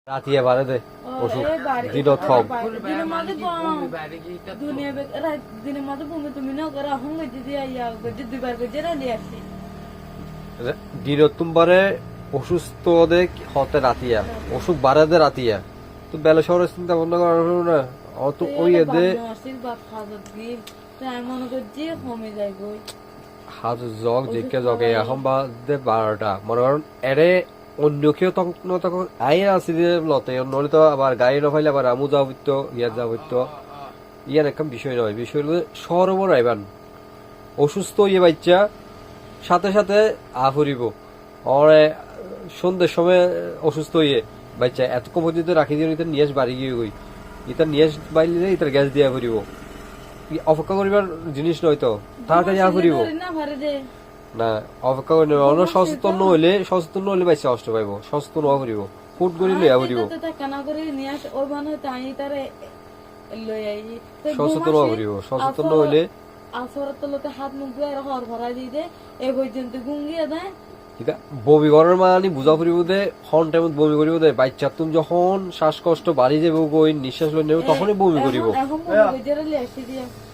রাতিয়া বারে দে ওষুধ দিন থম দিনের মধ্যে বমি তুমি না করে এখন দুবার করে রালি আসি দিন তোমারে অসুস্থ দে হতে রাতিয়া অসুখ বারে দে রাতিয়া তো বেলা শহরের চিন্তা ভাবনা করার না অত ওই দে মনে করছি কমে যায় গই হাত জগ জিকে জগে এখন বাদে 12টা মনে করেন এরে অন্য কেউ তখন আই আসি লতে নলে তো আবার গাড়ি নফাইলে আবার আমু যাওয়া হইতো ইয়ার যাওয়া হইতো ইয়ার একটা বিষয় নয় বিষয় হলো সরবর আইবান অসুস্থ ইয়ে বাচ্চা সাথে সাথে ফুরিব ওরে সন্ধ্যের সময় অসুস্থ ইয়ে বাচ্চা এত পর্যন্ত রাখি দিয়ে ইতার নিয়েস বাড়ি গিয়ে গই ইতার নিয়েস বাইলে ইতার গ্যাস দিয়া ফুরিব অপেক্ষা করিবার জিনিস নয় তো তাড়াতাড়ি ফুরিব না অপেক্ষা করে অন্য সচেতন হইলে বাইসে কষ্ট পাইব সচেতন হওয়া ফুরিব ফুট করি লইয়া ফুরিব সচেতন হওয়া ফুরিব সচেতন হইলে হাত মুখ ধুয়ে হর ভরা দিয়ে দে এই পর্যন্ত গুঙ্গিয়ে দেয় বমি করার মানে বুঝা ফুরিব দে হন টাইমত বমি করিব দে বাচ্চা তুমি যখন শ্বাসকষ্ট বাড়ি যাবো নিঃশ্বাস লই নেব তখনই বমি করিব এখন